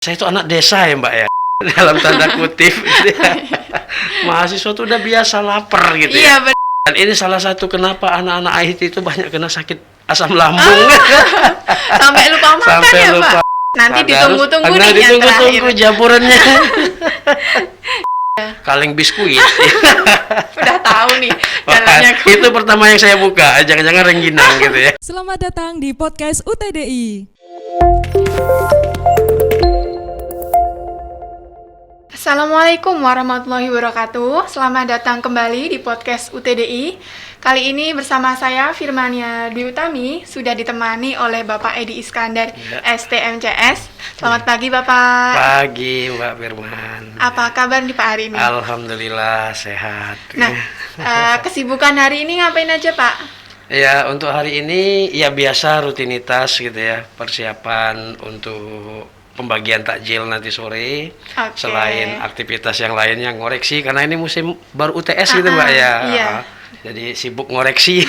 Saya itu anak desa ya Mbak ya, dalam tanda kutip gitu ya. Mahasiswa tuh udah biasa lapar gitu ya. Iya benar. Dan ini salah satu kenapa anak-anak IT itu banyak kena sakit asam lambung. Sampai lupa makan Sampai ya lupa. Pak. Nanti ditunggu-tunggu Karena nih yang ditunggu-tunggu terakhir. jamurannya. Kaleng biskuit. Udah tahu nih Wah, jalannya. itu pertama yang saya buka, jangan-jangan rengginang gitu ya. Selamat datang di podcast UTDI. Assalamualaikum warahmatullahi wabarakatuh. Selamat datang kembali di podcast UTDI. Kali ini bersama saya Firmania Dwi Utami sudah ditemani oleh Bapak Edi Iskandar Ya. STMCS. Selamat pagi Bapak. Pagi Mbak Firman. Apa kabar nih Pak hari ini? Alhamdulillah sehat. Nah, kesibukan hari ini ngapain aja Pak? Ya, untuk hari ini ya biasa rutinitas gitu ya, persiapan untuk pembagian takjil nanti sore. Oke. Selain aktivitas yang lainnya ngoreksi karena ini musim baru UTS gitu Mbak ya. Iya. Jadi sibuk ngoreksi.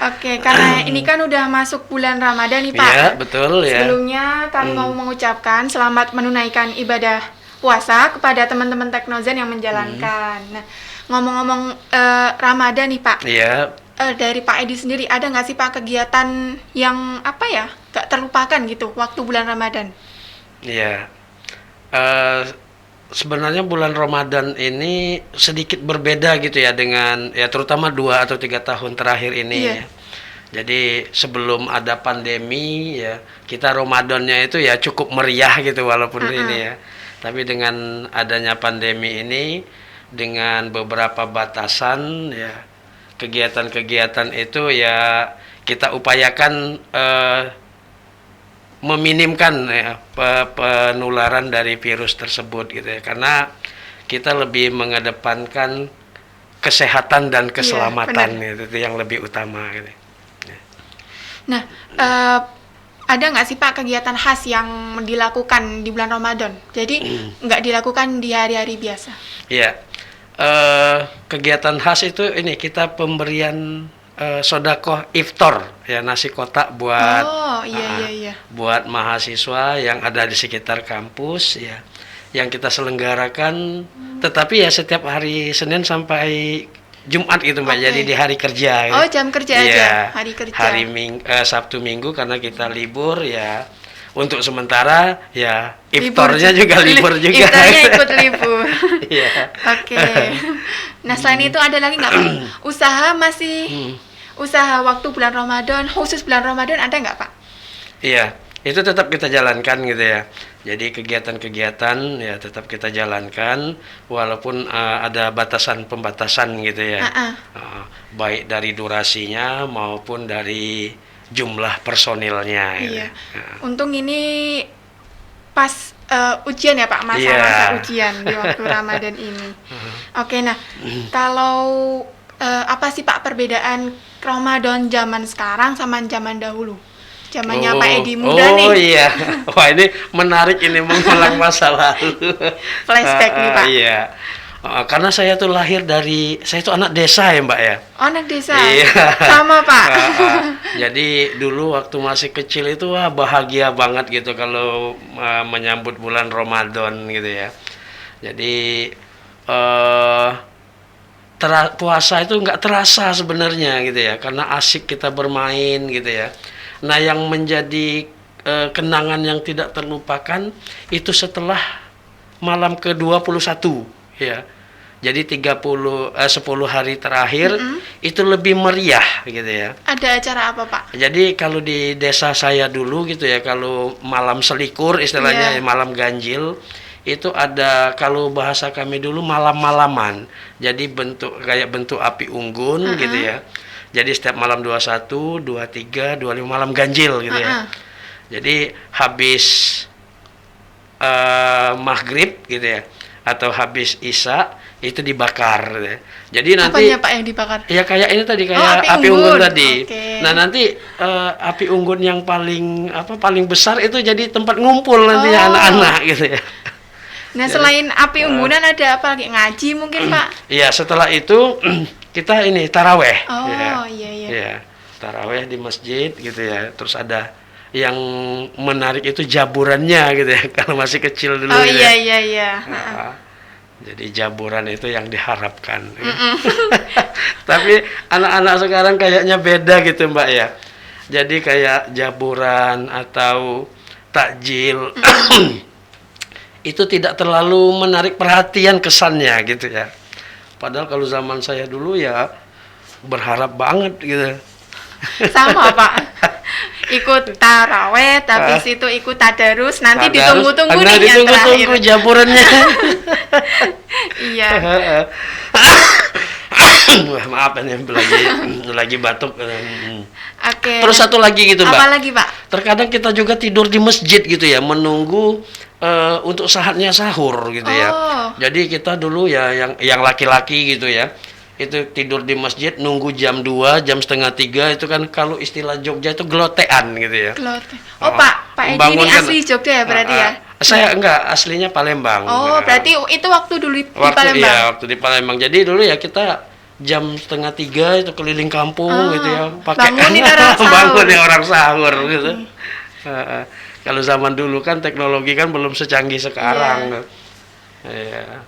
Oke, karena ini kan udah masuk bulan Ramadan nih Pak. Iya, betul ya. Sebelumnya kami mau mengucapkan selamat menunaikan ibadah puasa kepada teman-teman Teknozen yang menjalankan. Nah, ngomong-ngomong Ramadan nih Pak, Iya. dari Pak Edi sendiri ada nggak sih Pak kegiatan yang apa ya gak terlupakan gitu waktu bulan Ramadan? Iya. Sebenarnya bulan Ramadan ini sedikit berbeda gitu ya dengan ya terutama 2 atau 3 tahun terakhir ini. Iya. Ya. Jadi sebelum ada pandemi ya kita Ramadannya itu ya cukup meriah gitu walaupun ini ya. Tapi dengan adanya pandemi ini dengan beberapa batasan ya kegiatan-kegiatan itu ya kita upayakan meminimkan ya, penularan dari virus tersebut gitu ya, karena kita lebih mengedepankan kesehatan dan keselamatan benar. itu yang lebih utama gitu. Nah, ada nggak sih Pak kegiatan khas yang dilakukan di bulan Ramadan? Jadi nggak dilakukan di hari-hari biasa? Iya, kegiatan khas itu ini kita pemberian sodakoh iftar ya, nasi kotak buat iya. buat mahasiswa yang ada di sekitar kampus ya, yang kita selenggarakan tetapi ya setiap hari Senin sampai Jumat gitu Mbak. Oke. Jadi di hari kerja. Oh, jam kerja Iya, aja, hari kerja. Hari Sabtu Minggu karena kita libur ya. Untuk sementara ya iftarnya juga libur juga. Iftarnya ikut libur. Iya. Oke. Nah, selain itu ada lagi nggak Pak? Usaha masih usaha waktu bulan Ramadan, khusus bulan Ramadan ada nggak Pak? Iya, itu tetap kita jalankan gitu ya. Jadi kegiatan-kegiatan ya tetap kita jalankan walaupun ada batasan-pembatasan gitu ya. Baik dari durasinya maupun dari jumlah personilnya gitu. Iya. Untung ini pas ujian ya Pak, masa-masa ujian di waktu Ramadan ini. Oke, nah kalau apa sih Pak perbedaan Ramadan zaman sekarang sama zaman dahulu? Zamannya Pak Edi muda nih. Oh iya, wah ini menarik ini mengulang masa lalu. Flashback nih Pak. Iya, karena saya tuh lahir saya tuh anak desa ya Mbak ya. Oh, anak desa. Iya. Sama Pak. Jadi dulu waktu masih kecil itu wah bahagia banget gitu kalau menyambut bulan Ramadan gitu ya. Jadi puasa itu nggak terasa sebenarnya gitu ya, karena asik kita bermain gitu ya. Nah yang menjadi kenangan yang tidak terlupakan itu setelah malam ke-21 ya. Jadi 10 hari terakhir itu lebih meriah gitu ya. Ada acara apa Pak? Jadi kalau di desa saya dulu gitu ya, kalau malam selikur istilahnya, malam ganjil, itu ada, kalau bahasa kami dulu malam-malaman. Jadi kayak bentuk api unggun gitu ya. Jadi setiap malam 21, 23, 25 malam ganjil gitu ya. Jadi habis maghrib gitu ya, atau habis isya itu dibakar gitu ya. Jadi nanti apanya Pak yang dibakar? ya kayak ini tadi, kayak api unggun tadi. Oke. Nah nanti api unggun yang paling besar itu jadi tempat ngumpul nanti anak-anak gitu ya. Nah, selain api unggunan ada apa lagi? Ngaji mungkin Pak? Iya, setelah itu kita ini taraweh. Oh, ya. iya. Ya, taraweh di masjid gitu ya. Terus ada yang menarik itu jaburannya gitu ya, kalau masih kecil dulu. Oh gitu iya ya. iya. Nah, jadi jaburan itu yang diharapkan. Ya. Tapi anak-anak sekarang kayaknya beda gitu Mbak ya. Jadi kayak jaburan atau takjil itu tidak terlalu menarik perhatian kesannya gitu ya. Padahal kalau zaman saya dulu ya berharap banget gitu. Sama Pak. Ikut taraweh, habis itu ikut tadarus, nanti ditunggu-tunggu nih yang ditunggu-tunggu terakhir. jaburannya. Iya. Wah, maaf ini lagi batuk. Oke. Terus satu lagi gitu Mbak. Apa lagi Pak? Terkadang kita juga tidur di masjid gitu ya, menunggu untuk saatnya sahur gitu ya. Oh. Jadi kita dulu ya yang laki-laki gitu ya, itu tidur di masjid nunggu jam 2, jam setengah 3 itu kan kalau istilah Jogja itu gelotean gitu ya. Gelote. Oh Pak Edi ini Membangunkan- asli Jogja ya berarti ya? Saya enggak, aslinya Palembang. Oh, berarti itu waktu dulu di Palembang. Iya, waktu di Palembang. Jadi dulu ya kita jam setengah 3 itu keliling kampung gitu ya, bangunin orang sahur. bangunin orang sahur gitu. Kalau zaman dulu kan teknologi kan belum secanggih sekarang. Iya.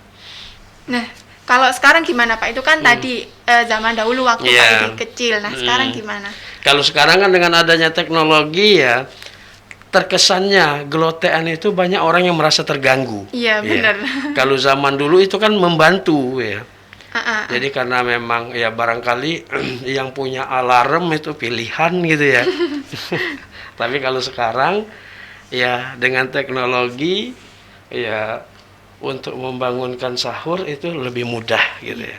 Nah, kalau sekarang gimana Pak? Itu kan tadi zaman dahulu waktu Iya. Pak Edi kecil. Nah, sekarang gimana? Kalau sekarang kan dengan adanya teknologi ya, terkesannya gelotean itu banyak orang yang merasa terganggu. Iya, benar. Kalau zaman dulu itu kan membantu ya. Ah. Jadi karena memang ya barangkali yang punya alarm itu pilihan gitu ya. Tapi kalau sekarang ya dengan teknologi ya untuk membangunkan sahur itu lebih mudah gitu ya.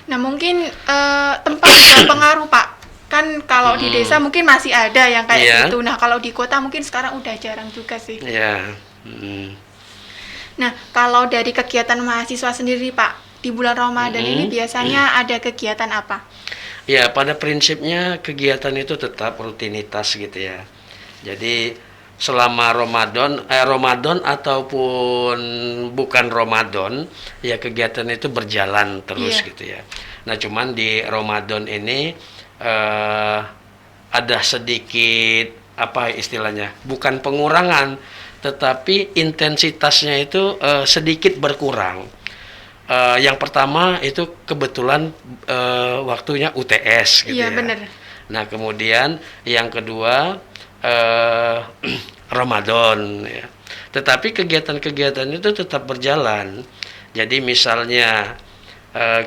Nah, mungkin tempat berpengaruh Pak. Kan kalau di desa mungkin masih ada yang kayak Iya. gitu. Nah, kalau di kota mungkin sekarang udah jarang juga sih. Ya. Nah, kalau dari kegiatan mahasiswa sendiri Pak, di bulan Ramadan ini biasanya ada kegiatan apa? Ya, pada prinsipnya kegiatan itu tetap rutinitas gitu ya. Jadi selama Ramadan ataupun bukan Ramadan, ya kegiatan itu berjalan terus Iya. gitu ya. Nah, cuman di Ramadan ini ada sedikit apa istilahnya? Bukan pengurangan, tetapi intensitasnya itu sedikit berkurang. Yang pertama itu kebetulan waktunya UTS gitu Iya, ya. benar. Nah, kemudian yang kedua Ramadan ya. Tetapi kegiatan-kegiatan itu tetap berjalan. Jadi misalnya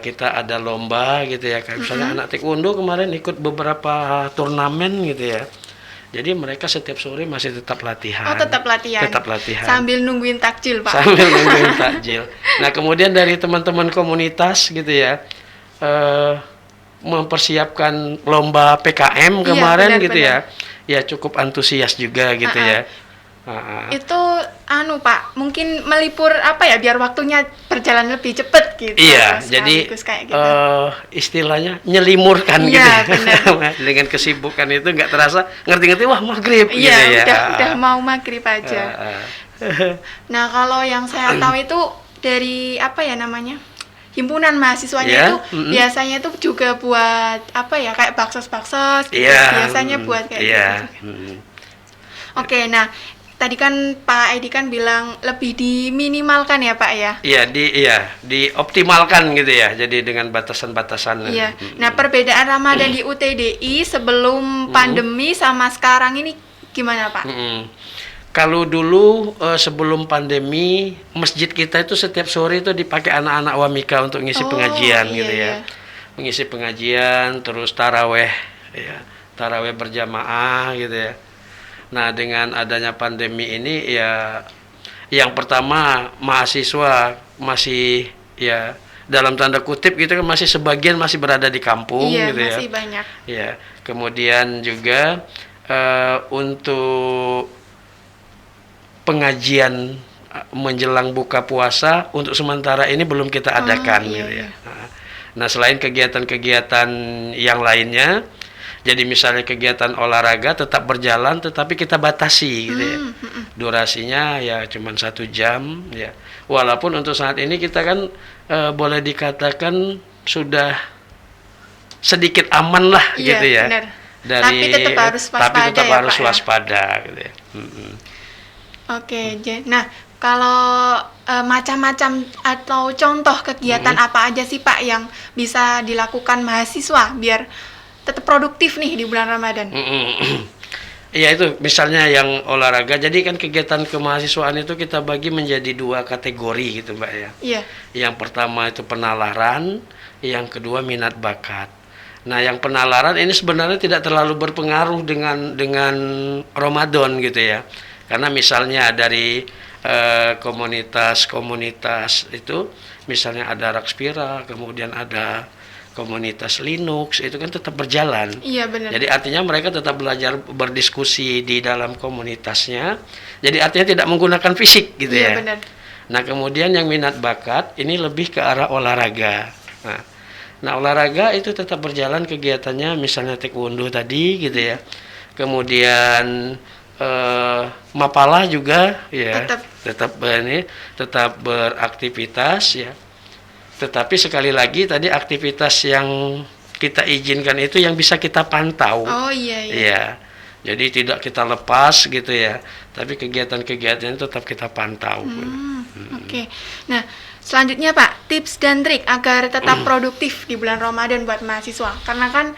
kita ada lomba gitu ya, kayak misalnya anak taekwondo kemarin ikut beberapa turnamen gitu ya. Jadi mereka setiap sore masih tetap latihan. Oh, tetap latihan. Tetap latihan. Sambil nungguin takjil, Pak. Sambil nungguin takjil. Nah, kemudian dari teman-teman komunitas gitu ya, mempersiapkan lomba PKM kemarin benar, gitu ya. Ya cukup antusias juga gitu ya. Itu Pak, mungkin melipur apa ya biar waktunya berjalan lebih cepat gitu. Iya, jadi Sekaligus kayak gitu. istilahnya nyelimurkan gitu Iya, ya. benar. Dengan kesibukan itu nggak terasa, ngerti-ngerti wah maghrib gitu Iya, ya. udah mau maghrib aja. Nah, kalau yang saya tahu itu dari apa ya namanya? Himpunan mahasiswanya Iya, itu biasanya itu juga buat apa ya kayak baksos-baksos gitu. Iya, Biasanya buat kayak iya. gitu. Oke, nah tadi kan Pak Edi kan bilang lebih diminimalkan ya Pak ya? Iya, dioptimalkan gitu ya. Jadi dengan batasan-batasan. Iya. Nah, perbedaan Ramadan di UTDI sebelum pandemi sama sekarang ini gimana Pak? Kalau dulu sebelum pandemi, masjid kita itu setiap sore itu dipakai anak-anak Wamika untuk ngisi pengajian iya, gitu ya. iya. Mengisi pengajian, terus taraweh ya. Taraweh berjamaah gitu ya. Nah, dengan adanya pandemi ini ya yang pertama mahasiswa masih ya dalam tanda kutip gitu kan masih sebagian masih berada di kampung Iya, gitu ya. masih banyak. Ya, kemudian juga untuk pengajian menjelang buka puasa untuk sementara ini belum kita adakan iya, gitu ya. iya. Nah, selain kegiatan-kegiatan yang lainnya, jadi misalnya kegiatan olahraga tetap berjalan tetapi kita batasi gitu ya. Durasinya ya cuma 1 jam ya. Walaupun untuk saat ini kita kan boleh dikatakan sudah sedikit aman lah Iya, gitu ya. benar. Tapi tetap harus waspada gitu ya. Oke, nah kalau macam-macam atau contoh kegiatan apa aja sih Pak yang bisa dilakukan mahasiswa biar tetap produktif nih di bulan Ramadan? Iya itu misalnya yang olahraga, jadi kan kegiatan kemahasiswaan itu kita bagi menjadi 2 kategori gitu Mbak ya. Iya. Yang pertama itu penalaran, yang kedua minat bakat. Nah yang penalaran ini sebenarnya tidak terlalu berpengaruh dengan Ramadan gitu ya. Karena misalnya dari komunitas-komunitas itu, misalnya ada Rakspira, kemudian ada komunitas Linux, itu kan tetap berjalan. Iya benar. Jadi artinya mereka tetap belajar berdiskusi di dalam komunitasnya. Jadi artinya tidak menggunakan fisik gitu ya. Iya benar. Nah kemudian yang minat bakat ini lebih ke arah olahraga. Nah olahraga itu tetap berjalan kegiatannya, misalnya taekwondo tadi gitu ya. Kemudian Mapala juga ya tetap beraktivitas ya. Tetapi sekali lagi tadi aktivitas yang kita izinkan itu yang bisa kita pantau. Oh iya. Iya. Jadi tidak kita lepas gitu ya. Tapi kegiatan-kegiatan itu tetap kita pantau. Oke. Nah, selanjutnya Pak, tips dan trik agar tetap produktif di bulan Ramadan buat mahasiswa. Karena kan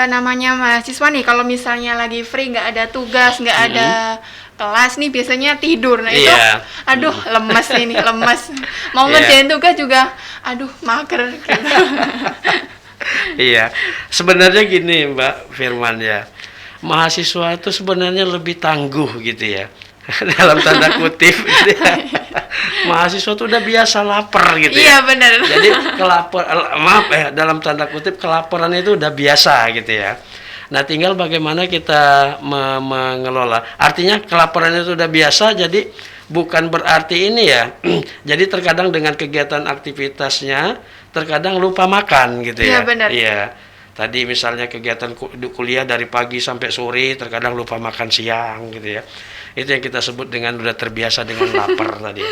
namanya mahasiswa nih, kalau misalnya lagi free, nggak ada tugas, nggak ada kelas nih, biasanya tidur. Nah itu, aduh lemes ini, lemes. Mau ngerjain tugas juga, aduh mager gitu. Iya, sebenarnya gini Mbak Firman ya, mahasiswa itu sebenarnya lebih tangguh gitu ya. Dalam tanda kutip gitu ya. Mahasiswa tuh udah biasa lapar gitu ya. Iya benar. Jadi dalam tanda kutip kelaparan itu udah biasa gitu ya. Nah tinggal bagaimana kita mengelola. Artinya kelaparan itu udah biasa, jadi bukan berarti ini ya. Jadi terkadang dengan kegiatan aktivitasnya terkadang lupa makan gitu ya. Iya benar. Iya. Tadi misalnya kegiatan kuliah dari pagi sampai sore, terkadang lupa makan siang gitu ya. Itu yang kita sebut dengan udah terbiasa dengan lapar tadi.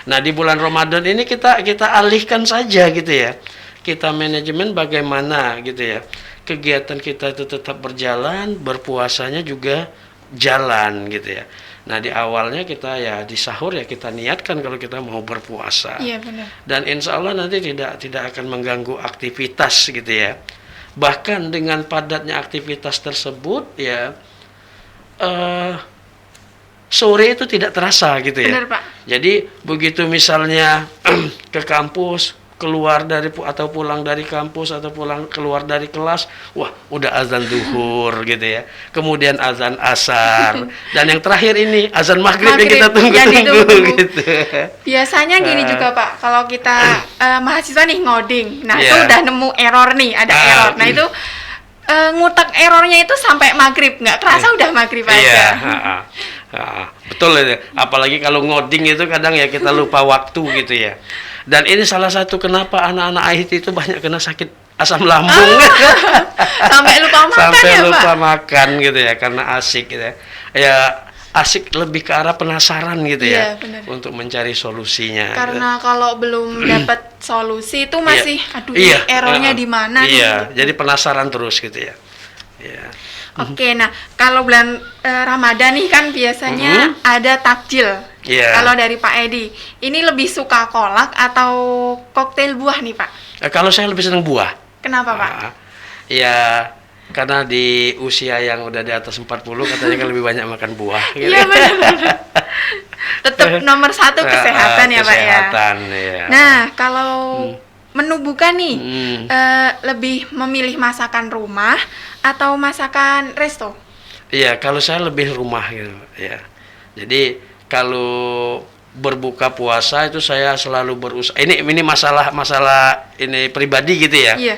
Nah di bulan Ramadan ini kita alihkan saja gitu ya. Kita manajemen bagaimana gitu ya. Kegiatan kita itu tetap berjalan, berpuasanya juga jalan gitu ya. Nah di awalnya kita ya di sahur ya kita niatkan kalau kita mau berpuasa. Iya benar. Dan insya Allah nanti tidak akan mengganggu aktivitas gitu ya. Bahkan dengan padatnya aktivitas tersebut ya sore itu tidak terasa gitu ya. Benar, Pak. Jadi begitu misalnya ke kampus, keluar dari atau pulang dari kampus atau keluar dari kelas, wah udah azan zuhur gitu ya. Kemudian azan asar dan yang terakhir ini azan maghrib yang kita tunggu-tunggu gitu. Biasanya gini juga Pak, kalau kita mahasiswa nih ngoding, nah itu udah nemu error nih, ada error. Nah itu ngutak errornya itu sampai maghrib, nggak terasa udah maghrib aja. Betul ya. Apalagi kalau ngoding itu kadang ya kita lupa waktu gitu ya. Dan ini salah satu kenapa anak-anak IT itu banyak kena sakit asam lambung. Sampai lupa makan sampai ya lupa Pak? makan gitu ya, karena asik gitu ya. Ya asik lebih ke arah penasaran gitu ya, bener. Untuk mencari solusinya. Karena kalau belum dapat solusi itu masih, aduh errornya di mana nih? Iya, jadi penasaran terus gitu ya. Iya. Oke, nah kalau bulan Ramadan nih kan biasanya ada takjil. Kalau dari Pak Edi, ini lebih suka kolak atau koktail buah nih Pak? Kalau saya lebih senang buah. Kenapa Pak? Ya karena di usia yang udah di atas 40 katanya kan lebih banyak makan buah. Gitu. Iya benar. Tetap nomor 1 kesehatan ya Pak ya. Kesehatan ya. Nah kalau menu buka nih, lebih memilih masakan rumah atau masakan resto? Iya, kalau saya lebih rumah gitu ya. Jadi kalau berbuka puasa itu saya selalu berusaha. Ini masalah ini pribadi gitu ya. Iya.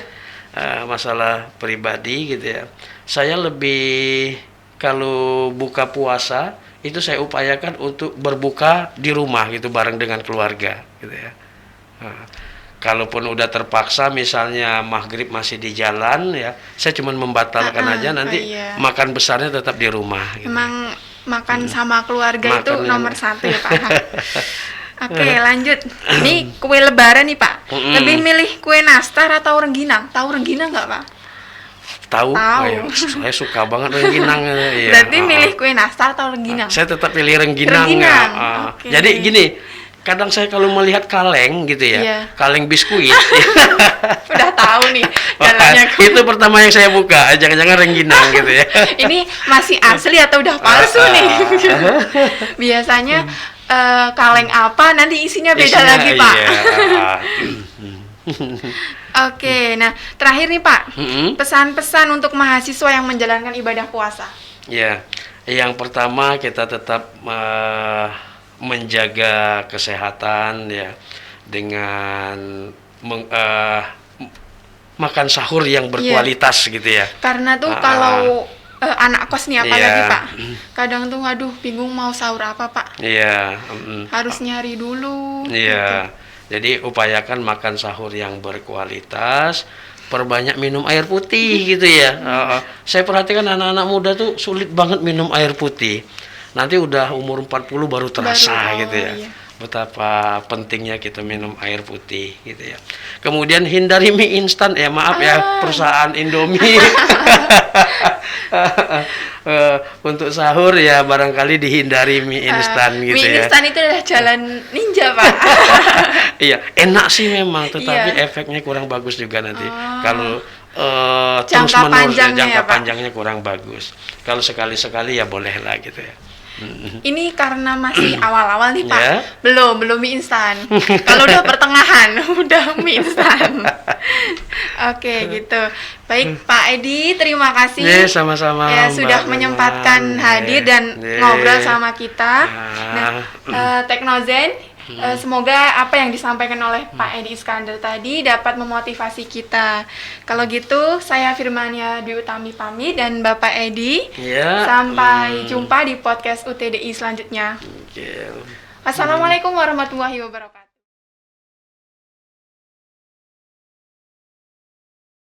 Masalah pribadi gitu ya. Saya lebih kalau buka puasa itu saya upayakan untuk berbuka di rumah gitu bareng dengan keluarga gitu ya. Kalaupun udah terpaksa misalnya maghrib masih di jalan ya, saya cuma membatalkan aja nanti makan besarnya tetap di rumah. Gitu. Emang makan sama keluarga itu nomor 1 ya Pak. Oke lanjut. Ini kue lebaran nih Pak. Lebih milih kue nastar atau rengginang? Tahu rengginang nggak Pak? Tahu? Tahu. Oh, ya, saya suka banget rengginang. Iya. Berarti milih kue nastar atau rengginang? Saya tetap pilih rengginang. Rengginang, ya. oke. Jadi gini, kadang saya kalau melihat kaleng gitu ya, Iya. kaleng biskuit, Udah tahu nih wah, jalannya. itu pertama yang saya buka, jangan-jangan rengginang gitu ya. Ini masih asli atau udah palsu nih? Biasanya kaleng apa nanti isinya beda Isinya, lagi, Pak. iya. Oke, nah terakhir nih Pak, Mm-mm. pesan-pesan untuk mahasiswa yang menjalankan ibadah puasa. Ya, yang pertama kita tetap menjaga kesehatan ya dengan makan sahur yang berkualitas gitu ya. Karena tuh Ah. kalau anak kos nih apalagi Iya. Pak, kadang tuh aduh bingung mau sahur apa Pak, Iya, harus nyari dulu. iya. Jadi upayakan makan sahur yang berkualitas, perbanyak minum air putih gitu ya. Saya perhatikan anak-anak muda tuh sulit banget minum air putih. Nanti udah umur 40 baru terasa gitu ya. Iya. Betapa pentingnya kita minum air putih gitu ya. Kemudian hindari mie instan ya, maaf ya perusahaan Indomie. Untuk sahur ya barangkali dihindari mie instan gitu Mie ya. instan itu adalah jalan ninja Pak. Iya, enak sih memang, tetapi Iya. efeknya kurang bagus juga nanti. Oh. Kalau Jangka terus-menerus panjangnya jangka ya, Pak? panjangnya kurang bagus. Kalau sekali-sekali ya bolehlah gitu ya. Ini karena masih awal-awal nih Pak, Ya. belum mie instan. Kalau udah pertengahan, udah mie instan. Oke gitu. Baik Pak Edi, terima kasih. Ya, sama-sama. Ya sudah Mbak menyempatkan Memang. hadir Ya, dan ya. ngobrol sama kita. Ah. Nah, Teknozen, semoga apa yang disampaikan oleh Pak Edi Iskandar tadi dapat memotivasi kita. Kalau gitu, saya Firmania Dwi Utami pamit dan Bapak Edi. Ya. Sampai jumpa di podcast UTDI selanjutnya. Oke. Assalamualaikum warahmatullahi wabarakatuh.